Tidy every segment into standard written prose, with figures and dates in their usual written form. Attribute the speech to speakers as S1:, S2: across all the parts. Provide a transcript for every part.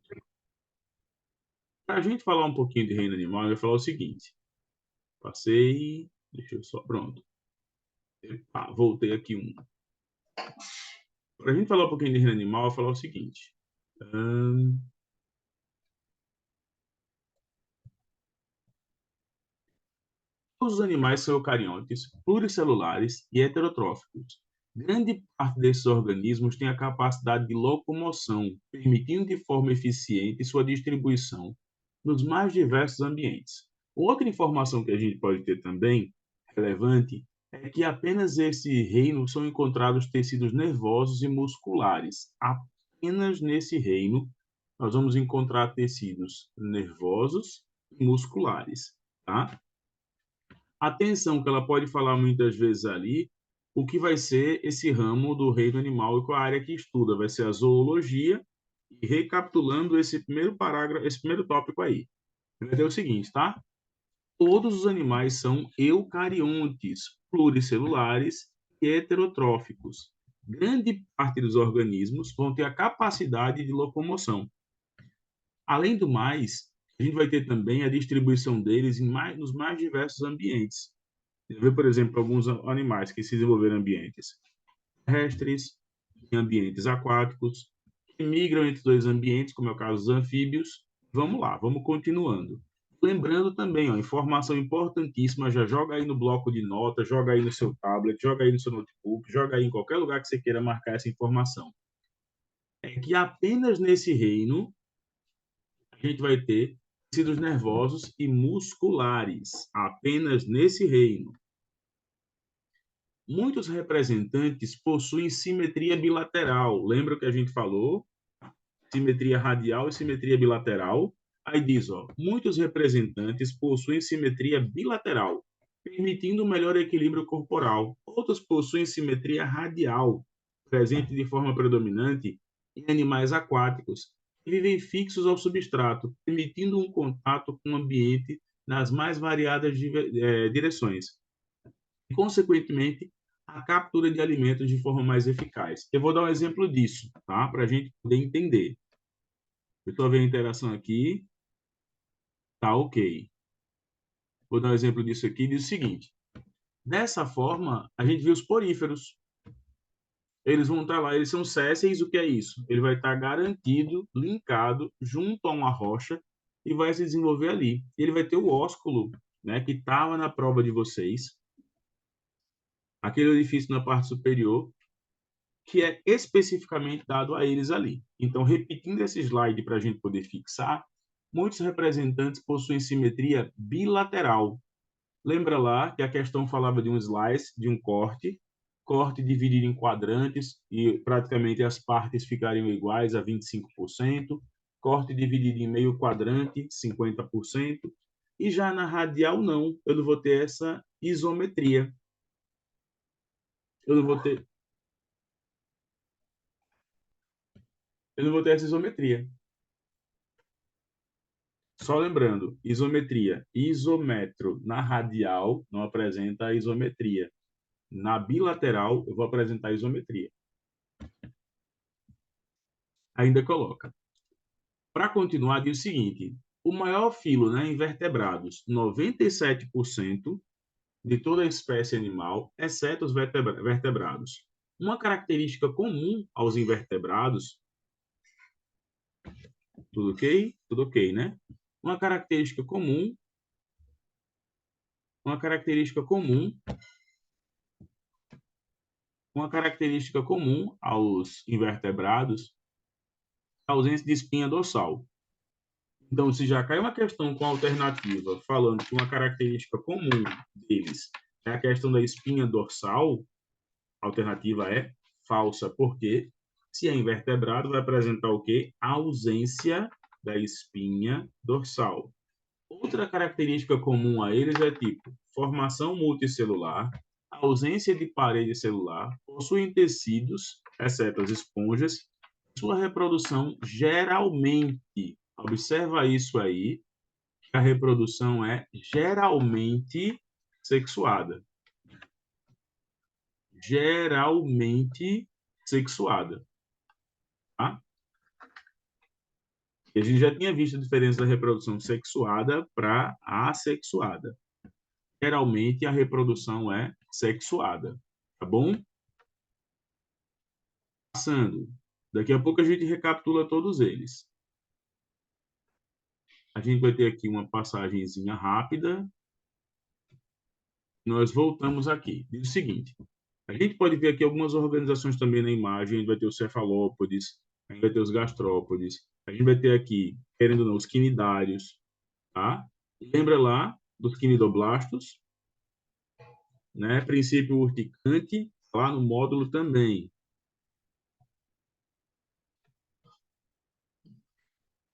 S1: Pronto. Para a gente falar um pouquinho de reino animal, eu vou falar o seguinte. Passei, deixa eu só, pronto. Voltei aqui um. Para a gente falar um pouquinho de reino animal, eu vou falar o seguinte. Todos os animais são eucariontes, pluricelulares e heterotróficos. Grande parte desses organismos tem a capacidade de locomoção, permitindo de forma eficiente sua distribuição nos mais diversos ambientes. Outra informação que a gente pode ter também, relevante, é que apenas esse reino são encontrados tecidos nervosos e musculares. Apenas nesse reino nós vamos encontrar tecidos nervosos e musculares, tá? Atenção, que ela pode falar muitas vezes ali o que vai ser esse ramo do reino animal e qual a área que estuda. Vai ser a zoologia. E recapitulando esse primeiro parágrafo, esse primeiro tópico aí, vai ter o seguinte, tá? Todos os animais são eucariontes, pluricelulares e heterotróficos. Grande parte dos organismos vão ter a capacidade de locomoção. Além do mais, a gente vai ter também a distribuição deles nos mais diversos ambientes. Você vê, por exemplo, alguns animais que se desenvolveram em ambientes terrestres, em ambientes aquáticos, que migram entre dois ambientes, como é o caso dos anfíbios. Vamos lá, vamos continuando. Lembrando também, ó, informação importantíssima, já joga aí no bloco de notas, joga aí no seu tablet, joga aí no seu notebook, joga aí em qualquer lugar que você queira marcar essa informação. É que apenas nesse reino a gente vai ter tecidos nervosos e musculares, apenas nesse reino. Muitos representantes possuem simetria bilateral. Lembra o que a gente falou? Simetria radial e simetria bilateral. Aí diz, ó, muitos representantes possuem simetria bilateral, permitindo um melhor equilíbrio corporal. Outros possuem simetria radial, presente de forma predominante em animais aquáticos, que vivem fixos ao substrato, permitindo um contato com o ambiente nas mais variadas direções. E, consequentemente, a captura de alimentos de forma mais eficaz. Eu vou dar um exemplo disso, tá? Para a gente poder entender. Eu estou vendo a interação aqui, tá ok. Vou dar um exemplo disso aqui, diz o seguinte. Dessa forma, a gente vê os poríferos. Eles vão estar lá, eles são sésseis, o que é isso? Ele vai estar garantido, linkado, junto a uma rocha e vai se desenvolver ali. Ele vai ter o ósculo, né, que estava na prova de vocês, aquele orifício na parte superior, que é especificamente dado a eles ali. Então, repetindo esse slide para a gente poder fixar, muitos representantes possuem simetria bilateral. Lembra lá que a questão falava de um slice, de um corte, corte dividido em quadrantes e praticamente as partes ficariam iguais a 25%, corte dividido em meio quadrante, 50%, e já na radial não, eu não vou ter essa isometria. Eu não vou ter, eu não vou ter essa isometria. Só lembrando, isometria. Isometro na radial não apresenta a isometria. Na bilateral, eu vou apresentar a isometria. Ainda coloca. Para continuar, diz o seguinte: o maior filo, né, invertebrados, 97% de toda a espécie animal, exceto os vertebrados. Uma característica comum aos invertebrados, tudo ok? Tudo ok, né? Uma característica comum, uma característica comum Uma característica comum aos invertebrados é a ausência de espinha dorsal. Então, se já cai uma questão com alternativa falando que uma característica comum deles é a questão da espinha dorsal, a alternativa é falsa, porque se é invertebrado, vai apresentar o quê? A ausência da espinha dorsal. Outra característica comum a eles é tipo formação multicelular, ausência de parede celular, possuem tecidos, exceto as esponjas, sua reprodução geralmente, observa isso aí, que a reprodução é geralmente sexuada. Geralmente sexuada. Tá? A gente já tinha visto a diferença da reprodução sexuada para assexuada. Geralmente, a reprodução é sexuada, tá bom? Passando. Daqui a pouco a gente recapitula todos eles. A gente vai ter aqui uma passagenzinha rápida. Nós voltamos aqui. Diz o seguinte: a gente pode ver aqui algumas organizações também na imagem. A gente vai ter os cefalópodes, a gente vai ter os gastrópodes, a gente vai ter aqui, querendo ou não, os quinidários, tá? E lembra lá dos quinidoblastos, né? Princípio urticante, lá no módulo também.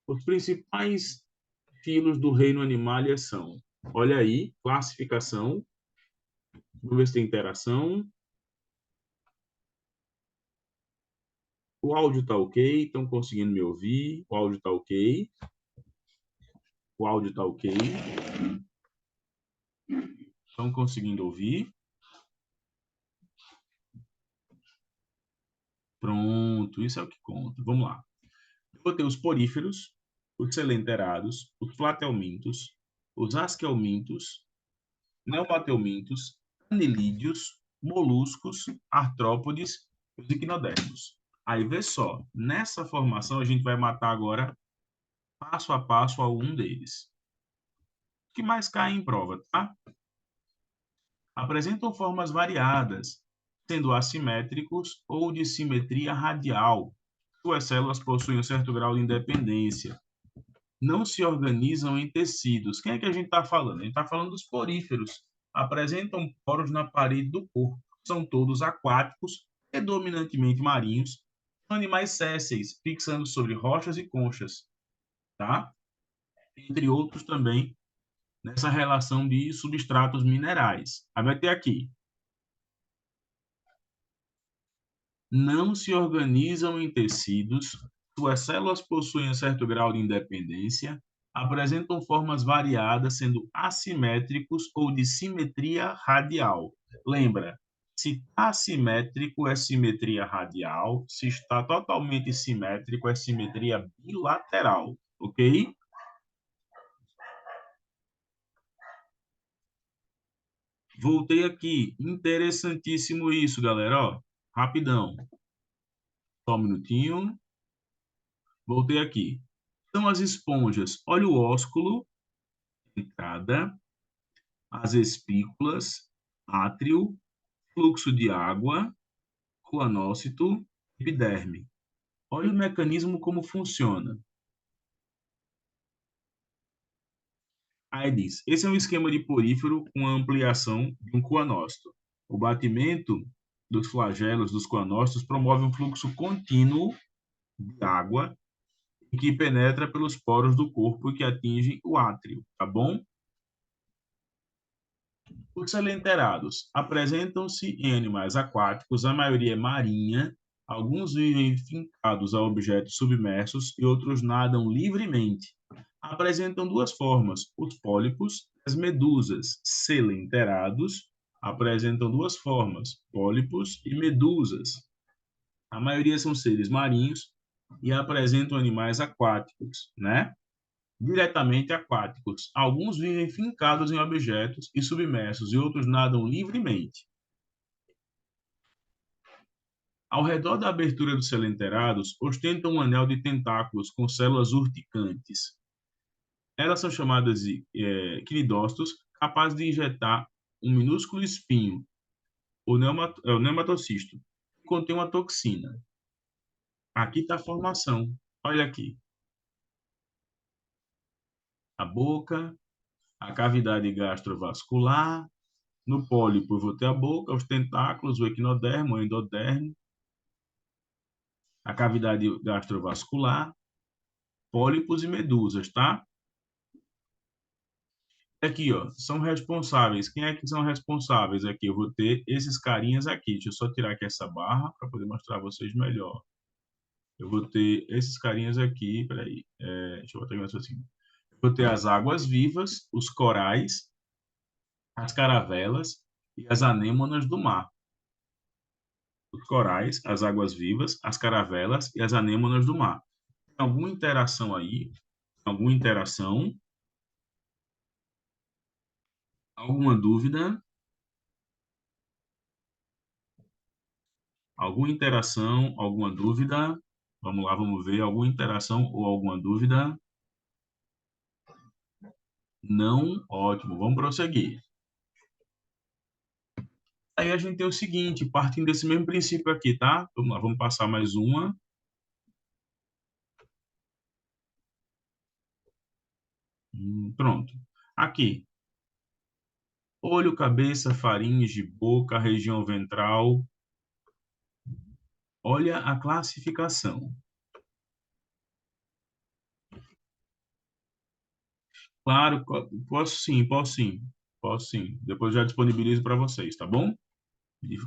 S1: Os principais filos do reino animalia são, olha aí, classificação, vamos ver se tem interação. O áudio está ok, estão conseguindo me ouvir, o áudio está ok, o áudio está ok, estão conseguindo ouvir. Pronto, isso é o que conta. Vamos lá. Eu vou ter os poríferos, os selenterados, os platelmintos, os asquelmintos, neumatelmintos, anelídeos, moluscos, artrópodes e os equinodermos. Aí, vê só, nessa formação a gente vai matar agora, passo a passo, algum deles. O que mais cai em prova, tá? Apresentam formas variadas, sendo assimétricos ou de simetria radial. Suas células possuem um certo grau de independência. Não se organizam em tecidos. Quem é que a gente está falando? A gente está falando dos poríferos. Apresentam poros na parede do corpo. São todos aquáticos, predominantemente marinhos. São animais sésseis, fixando sobre rochas e conchas, tá? Entre outros também, nessa relação de substratos minerais. Aí vai ter aqui. Não se organizam em tecidos, suas células possuem um certo grau de independência, apresentam formas variadas, sendo assimétricos ou de simetria radial. Lembra, se está assimétrico é simetria radial, se está totalmente simétrico é simetria bilateral, ok? Voltei aqui, interessantíssimo isso, galera, ó, rapidão, só um minutinho, voltei aqui. São as esponjas. Olha o ósculo, entrada, as espículas, átrio, fluxo de água, coanócito, epiderme. Olha o mecanismo como funciona. Aí diz, esse é um esquema de porífero com a ampliação de um coanócito. O batimento dos flagelos dos coanócitos promove um fluxo contínuo de água que penetra pelos poros do corpo e que atinge o átrio, tá bom? Os selenterados apresentam-se em animais aquáticos, a maioria é marinha, alguns vivem fincados a objetos submersos e outros nadam livremente. Apresentam duas formas, os pólipos e as medusas. Selenterados apresentam duas formas, pólipos e medusas. A maioria são seres marinhos e apresentam animais aquáticos, né? Diretamente aquáticos. Alguns vivem fincados em objetos e submersos, e outros nadam livremente. Ao redor da abertura dos selenterados, ostentam um anel de tentáculos com células urticantes. Elas são chamadas de quinidócitos, capazes de injetar um minúsculo espinho, o nematocisto, que contém uma toxina. Aqui está a formação. Olha aqui. A boca, a cavidade gastrovascular. No pólipo, eu vou ter a boca, os tentáculos, o equinodermo, o endodermo, a cavidade gastrovascular, pólipos e medusas, tá? Aqui, ó, são responsáveis. Quem é que são responsáveis aqui? Eu vou ter esses carinhas aqui. Deixa eu só tirar aqui essa barra para poder mostrar a vocês melhor. Eu vou ter esses carinhas aqui, peraí. Deixa eu botar aqui assim. Eu vou ter as águas vivas, os corais, as caravelas e as anêmonas do mar. Os corais, as águas vivas, as caravelas e as anêmonas do mar. Alguma interação aí? Alguma interação? Alguma dúvida? Alguma interação? Alguma dúvida? Vamos lá, vamos ver. Alguma interação ou alguma dúvida? Não? Ótimo, vamos prosseguir. Aí a gente tem o seguinte, partindo desse mesmo princípio aqui, tá? Vamos lá, vamos passar mais uma. Pronto. Aqui, olho, cabeça, faringe, boca, região ventral. Olha a classificação. Claro, posso sim, posso sim. Posso sim. Depois já disponibilizo para vocês, tá bom?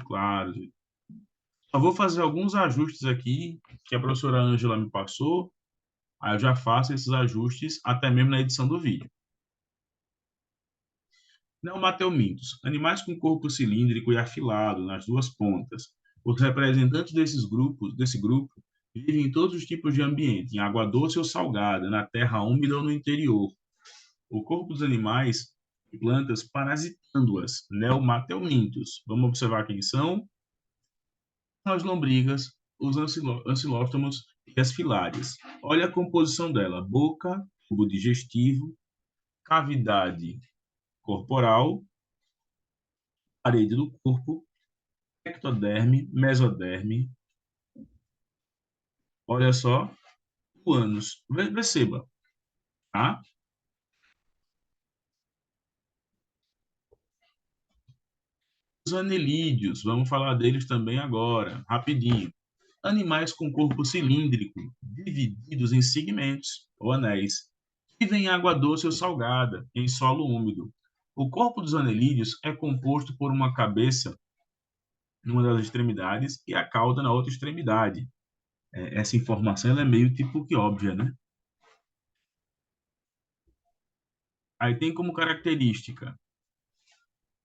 S1: Claro. Só vou fazer alguns ajustes aqui que a professora Ângela me passou. Aí eu já faço esses ajustes até mesmo na edição do vídeo. Neomateumintos, animais com corpo cilíndrico e afilado nas duas pontas. Os representantes desse grupo, vivem em todos os tipos de ambiente, em água doce ou salgada, na terra úmida ou no interior. O corpo dos animais e plantas parasitando-as, neomateumintos. Vamos observar quem são? As lombrigas, os ancilóstomos e as filárias. Olha a composição dela: boca, tubo digestivo, cavidade corporal, parede do corpo, ectoderme, mesoderme. Olha só, o ânus. Perceba, tá? Os anelídeos, vamos falar deles também agora, rapidinho. Animais com corpo cilíndrico, divididos em segmentos ou anéis. Vivem em água doce ou salgada, em solo úmido. O corpo dos anelídeos é composto por uma cabeça numa das extremidades e a cauda na outra extremidade. Essa informação ela é meio tipo que óbvia, né? Aí tem como característica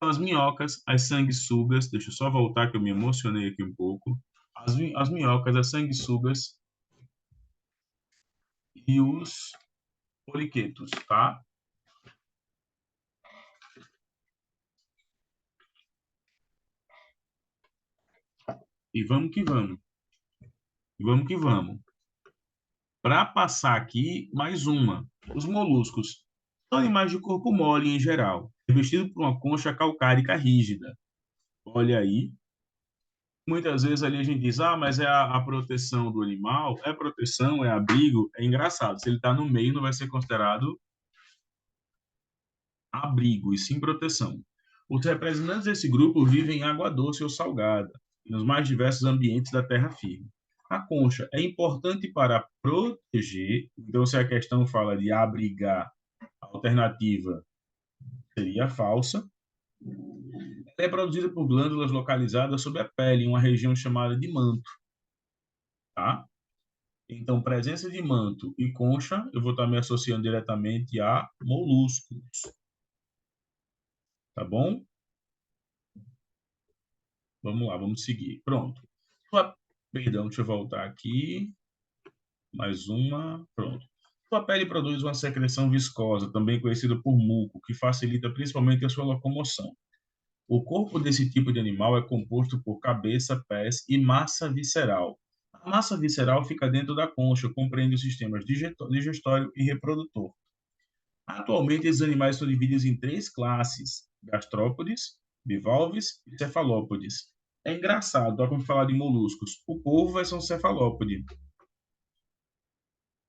S1: as minhocas, as sanguessugas, deixa eu só voltar que eu me emocionei aqui um pouco. As minhocas, as sanguessugas e os poliquetos, tá? E vamos que vamos. Vamos que vamos. Para passar aqui, mais uma. Os moluscos são animais de corpo mole em geral, revestidos por uma concha calcárica rígida. Olha aí. Muitas vezes ali a gente diz, ah, mas é a proteção do animal, é proteção, é abrigo, é engraçado. Se ele está no meio, não vai ser considerado abrigo e sim proteção. Os representantes desse grupo vivem em água doce ou salgada, nos mais diversos ambientes da terra firme. A concha é importante para proteger, então se a questão fala de abrigar, a alternativa seria falsa. Ela é produzida por glândulas localizadas sob a pele, em uma região chamada de manto, tá? Então, presença de manto e concha, eu vou estar me associando diretamente a moluscos, tá bom? Vamos lá, vamos seguir. Pronto. Perdão, deixa eu voltar aqui. Mais uma. Pronto. Sua pele produz uma secreção viscosa, também conhecida por muco, que facilita principalmente a sua locomoção. O corpo desse tipo de animal é composto por cabeça, pés e massa visceral. A massa visceral fica dentro da concha, compreende os sistemas digestório e reprodutor. Atualmente, esses animais são divididos em três classes: gastrópodes, bivalves e cefalópodes. É engraçado, dá para falar de moluscos. O polvo vai ser um cefalópode.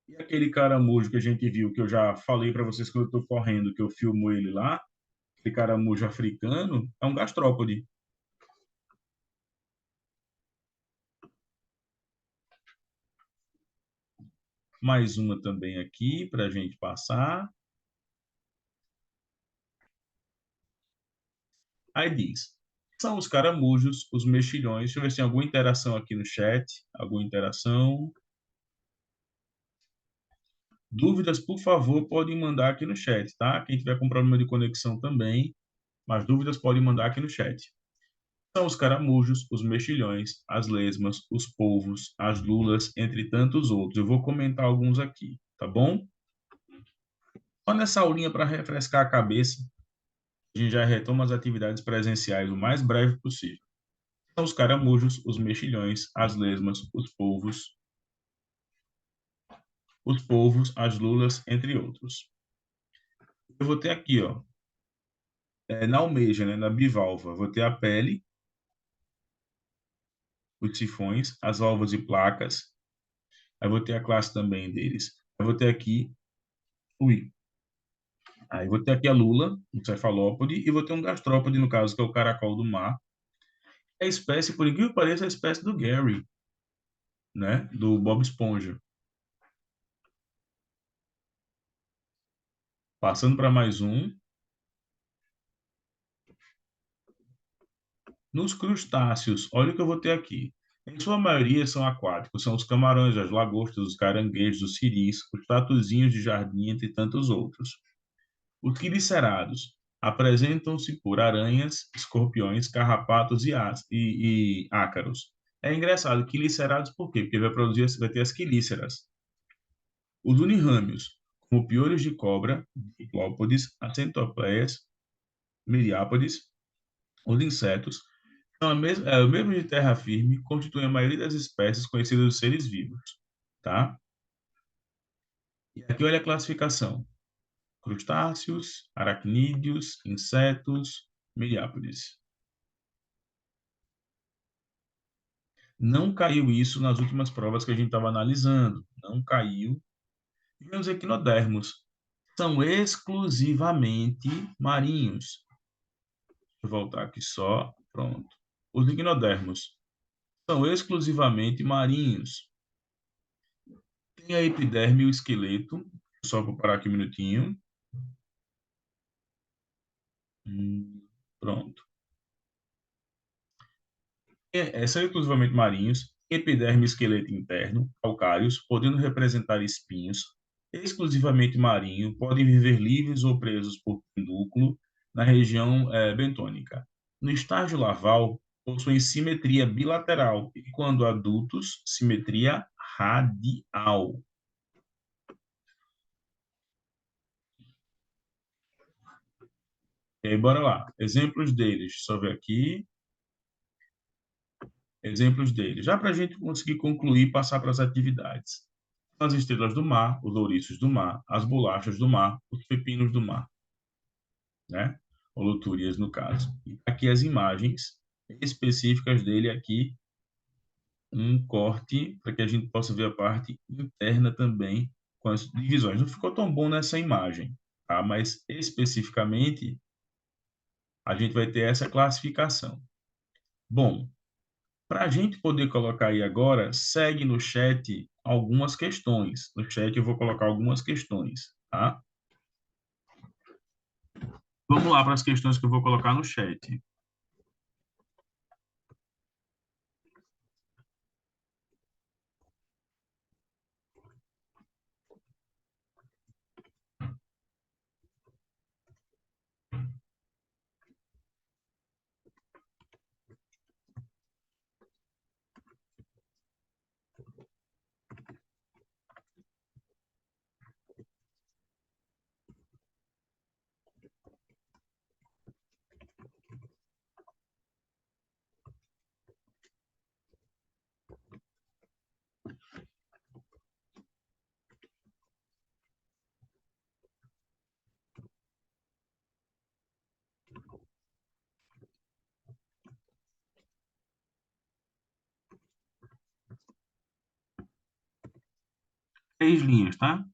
S1: E aquele caramujo que a gente viu, que eu já falei para vocês quando eu estou correndo, que eu filmo ele lá, aquele caramujo africano, é um gastrópode. Mais uma também aqui para a gente passar. Aí diz: são os caramujos, os mexilhões. Deixa eu ver se tem alguma interação aqui no chat. Alguma interação. Dúvidas, por favor, podem mandar aqui no chat, tá? Quem tiver com problema de conexão também, mas dúvidas podem mandar aqui no chat. São os caramujos, os mexilhões, as lesmas, os polvos, as lulas, entre tantos outros. Eu vou comentar alguns aqui, tá bom? Só nessa aulinha para refrescar a cabeça, a gente já retoma as atividades presenciais o mais breve possível. São os caramujos, os mexilhões, as lesmas, os polvos, as lulas, entre outros. Eu vou ter aqui, ó, na almeja, né, na bivalva, vou ter a pele, os sifões, as valvas e placas. Aí vou ter a classe também deles. Aí vou ter aqui, ui, aí vou ter aqui a lula, um cefalópode, e vou ter um gastrópode, no caso, que é o caracol do mar. É a espécie, por incrível que pareça, é a espécie do Gary, né, do Bob Esponja. Passando para mais um. Nos crustáceos, olha o que eu vou ter aqui. Em sua maioria são aquáticos, são os camarões, as lagostas, os caranguejos, os siris, os tatuzinhos de jardim, entre tantos outros. Os quiricerados apresentam-se por aranhas, escorpiões, carrapatos e ácaros. É engraçado, quiricerados por quê? Porque vai ter as quelíceras. Os unirrâmios, como piolhos de cobra, diplópodes, centopeias, miriápodes, os insetos, são o mesmo de terra firme, constituem a maioria das espécies conhecidas dos seres vivos, tá? E aqui olha a classificação: crustáceos, aracnídeos, insetos, miriápodes. Não caiu isso nas últimas provas que a gente estava analisando. Não caiu. E os equinodermos são exclusivamente marinhos. Deixa eu voltar aqui só. Pronto. Os equinodermos são exclusivamente marinhos. Tem a epiderme e o esqueleto. Só vou parar aqui um minutinho. Pronto. São exclusivamente marinhos, epiderme e esqueleto interno, calcários, podendo representar espinhos, exclusivamente marinho, podem viver livres ou presos por pedúnculo na região bentônica. No estágio larval, possuem simetria bilateral e, quando adultos, simetria radial. E aí, bora lá. Exemplos deles. Só ver aqui. Exemplos deles. Já para a gente conseguir concluir e passar para as atividades. As estrelas do mar, os ouriços do mar, as bolachas do mar, os pepinos do mar, né? Holotúrias, no caso. E aqui as imagens específicas dele aqui, um corte para que a gente possa ver a parte interna também com as divisões. Não ficou tão bom nessa imagem, tá? Mas especificamente a gente vai ter essa classificação. Bom, para a gente poder colocar aí agora, segue no chat algumas questões. No chat eu vou colocar algumas questões, tá? Vamos lá para as questões que eu vou colocar no chat. Três linhas, tá?